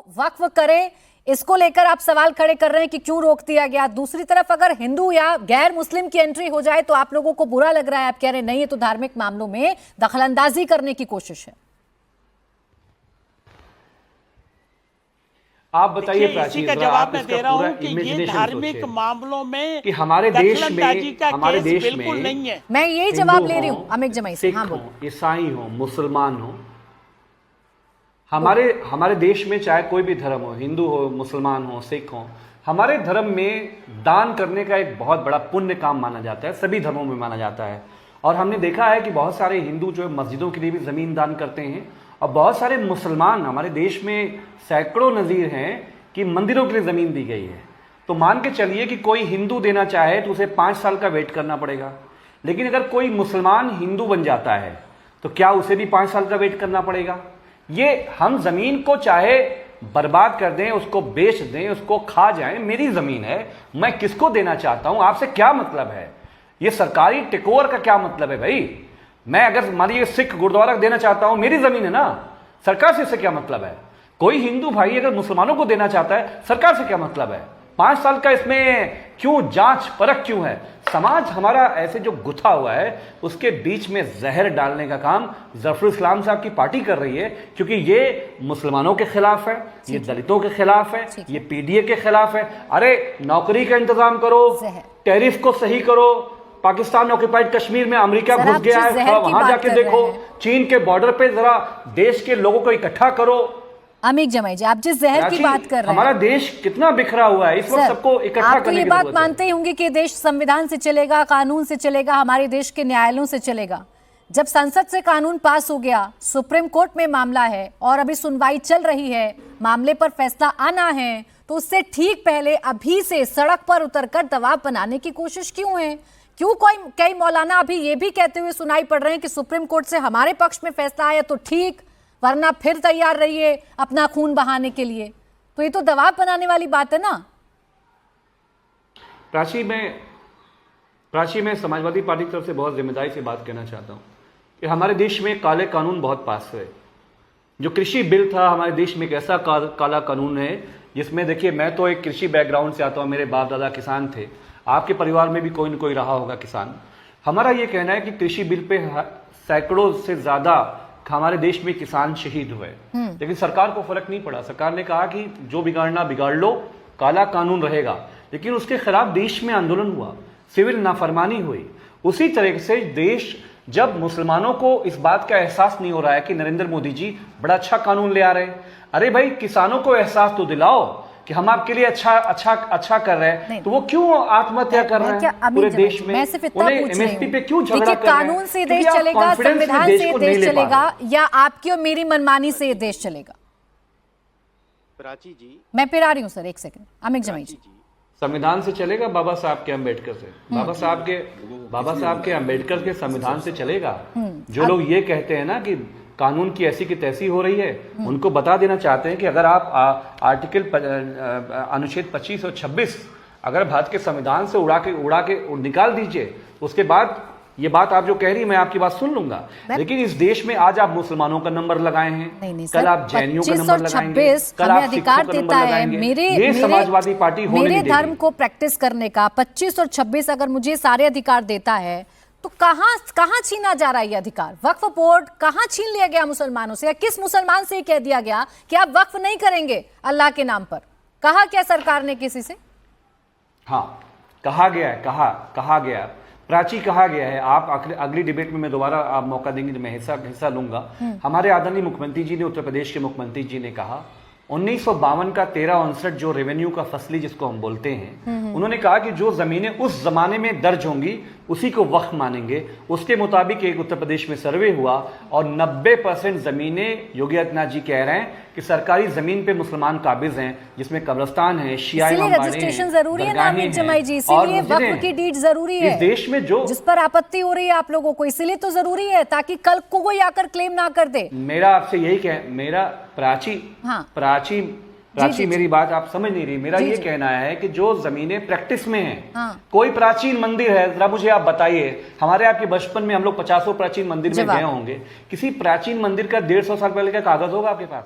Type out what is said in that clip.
वक्फ करें, इसको लेकर आप सवाल खड़े कर रहे हैं कि क्यों रोक दिया गया। दूसरी तरफ अगर हिंदू या गैर मुस्लिम की एंट्री हो जाए तो आप लोगों को बुरा लग रहा है, आप कह रहे हैं नहीं ये तो धार्मिक मामलों में दखलंदाजी करने की कोशिश है। आप बताइए प्राची, इसी का जवाब मैं दे रहा हूं कि ये धार्मिक मामलों में कि हमारे देश में बिल्कुल नहीं है। मैं यही जवाब ले रही हूं अमित जमाई से। हाँ, ईसाई हो, मुसलमान हो, हमारे देश में चाहे कोई भी धर्म हो, हिंदू हो, मुसलमान हो, सिख हो, हमारे धर्म में दान करने का एक बहुत बड़ा पुण्य काम माना जाता है, सभी धर्मों में माना जाता है। और हमने देखा है कि बहुत सारे हिंदू जो है मस्जिदों के लिए भी ज़मीन दान करते हैं, और बहुत सारे मुसलमान हमारे देश में सैकड़ों नज़ीर हैं कि मंदिरों के लिए ज़मीन दी गई है। तो मान के चलिए कि कोई हिंदू देना चाहे तो उसे 5 साल का वेट करना पड़ेगा, लेकिन अगर कोई मुसलमान हिंदू बन जाता है तो क्या उसे भी 5 साल का वेट करना पड़ेगा? ये हम ज़मीन को चाहे बर्बाद कर दें, उसको बेच दें, उसको खा जाएं, मेरी ज़मीन है, मैं किसको देना चाहता हूं, आपसे क्या मतलब है? ये सरकारी टेकओवर का क्या मतलब है भाई? मैं अगर मानिए सिख गुरुद्वारा देना चाहता हूं, मेरी ज़मीन है ना, सरकार से इससे क्या मतलब है? कोई हिंदू भाई अगर मुसलमानों को देना चाहता है, सरकार से क्या मतलब है? 5 साल का इसमें क्यों जांच परख क्यों है? समाज हमारा ऐसे जो गुथा हुआ है उसके बीच में जहर डालने का काम जफरुल इस्लाम साहब की पार्टी कर रही है, क्योंकि ये मुसलमानों के खिलाफ है, ये दलितों के खिलाफ है, ये पीडीए के खिलाफ है। अरे नौकरी का इंतजाम करो, टैरिफ को सही करो, पाकिस्तान ऑक्युपाइड कश्मीर में अमेरिका घुस गया है, वहां जाके देखो, चीन के बॉर्डर पे जरा देश के लोगों को इकट्ठा करो। अमित जमाई जी, आप जिस जहर की बात कर रहे हैं, हमारा देश कितना बिखरा हुआ है, इस वक्त सबको इकट्ठा करने की जरूरत है। आप ये बात मानते ही होंगे कि देश संविधान से चलेगा, कानून से चलेगा, हमारे देश के न्यायालयों से चलेगा। जब संसद से कानून पास हो गया, सुप्रीम कोर्ट में मामला है और अभी सुनवाई चल रही है, मामले पर फैसला आना है, तो उससे ठीक पहले अभी से सड़क पर उतरकर दबाव बनाने की कोशिश क्यों है? क्यों कई मौलाना अभी ये भी कहते हुए सुनाई पड़ रहे हैं कि सुप्रीम कोर्ट से हमारे पक्ष में फैसला आया तो ठीक, वरना फिर तैयार रहिए अपना खून बहाने के लिए। तो ये तो दबाव बनाने वाली बात है ना। प्राची, मैं समाजवादी पार्टी की तरफ से बहुत जिम्मेदारी से बात कहना चाहता हूं कि हमारे देश में काले कानून बहुत पास हुए। जो कृषि बिल था हमारे देश में एक ऐसा काला कानून है जिसमें, देखिए मैं तो एक कृषि बैकग्राउंड से आता हूं, मेरे बाप दादा किसान थे, आपके परिवार में भी कोई न कोई रहा होगा किसान। हमारा ये कहना है कि कृषि बिल पे सैकड़ों से ज्यादा हमारे देश में किसान शहीद हुए, लेकिन सरकार को फर्क नहीं पड़ा। सरकार ने कहा कि जो बिगाड़ना बिगाड़ लो, काला कानून रहेगा, लेकिन उसके खिलाफ देश में आंदोलन हुआ, सिविल नाफरमानी हुई। उसी तरह से देश, जब मुसलमानों को इस बात का एहसास नहीं हो रहा है कि नरेंद्र मोदी जी बड़ा अच्छा कानून ले आ रहे हैं, अरे भाई किसानों को एहसास तो दिलाओ कि हम आपके लिए अच्छा कर रहे हैं, तो वो क्यों आत्महत्या कर रहे हैं पूरे देश में? उन्हें एमएसपी पे क्यों झगड़ा कर रहे हैं? कानून से देश चलेगा, संविधान से देश चलेगा, या आपकी और मेरी मनमानी से देश चलेगा? प्राची जी, मैं फिर आ रही हूँ सर, एक सेकंड। अमित जमाई जी, संविधान से चलेगा, बाबा साहब के अम्बेडकर से, बाबा साहब के अम्बेडकर के संविधान से चलेगा। जो लोग ये कहते हैं ना कि कानून की ऐसी की तैसी हो रही है, उनको बता देना चाहते हैं कि अगर आप आर्टिकल अनुच्छेद 25 और 26 अगर भारत के संविधान से उड़ा के निकाल दीजिए, उसके बाद ये बात आप जो कह रही है मैं आपकी बात सुन लूंगा, लेकिन इस देश में आज आप मुसलमानों का नंबर लगाए हैं, कल आप जैनियों का नंबर लगाएंगे, कल आप अधिकार देता है मेरे समाजवादी पार्टी होने नहीं देगी। धर्म को प्रैक्टिस करने का 25 और 26 अगर मुझे सारे अधिकार देता है तो कहां छीना जा रहा है ये अधिकार? वक्फ बोर्ड कहां छीन लिया गया मुसलमानों से, या किस मुसलमान से कह दिया गया कि आप वक्फ नहीं करेंगे अल्लाह के नाम पर? कहा क्या सरकार ने किसी से? हाँ, कहा गया है, कहा गया प्राची, कहा गया है। आप अगली डिबेट में मैं दोबारा आप मौका देंगे तो मैं हिस्सा लूंगा। हमारे आदरणीय मुख्यमंत्री जी ने, उत्तर प्रदेश के मुख्यमंत्री जी ने कहा 1952 का 1359 जो रेवेन्यू का फसली जिसको हम बोलते हैं, उन्होंने कहा कि जो जमीनें उस जमाने में दर्ज होंगी उसी को वक्फ मानेंगे। उसके मुताबिक एक उत्तर प्रदेश में सर्वे हुआ और 90% जमीनें योगी आदित्यनाथ जी कह रहे हैं कि सरकारी जमीन पे मुसलमान काबिज हैं, जिसमें कब्रिस्तान है, शिया रजिस्ट्रेशन जरूरी है ना अमित जमाई जी, इसीलिए वक्फ की डीड जरूरी है। इस देश में जो जिस पर आपत्ति हो रही है आप लोगों को, इसीलिए तो जरूरी है ताकि कल को कोई आकर क्लेम ना कर दे। मेरा आपसे यही प्राची, मेरी बात आप समझ नहीं रही। मेरा ये कहना है कि जो जमीनें प्रैक्टिस में हैं, कोई प्राचीन मंदिर है, जरा मुझे आप बताइए। हमारे आपके बचपन में हम लोग 50 प्राचीन मंदिर में गए होंगे, किसी प्राचीन मंदिर का 150 साल पहले का कागज होगा आपके पास?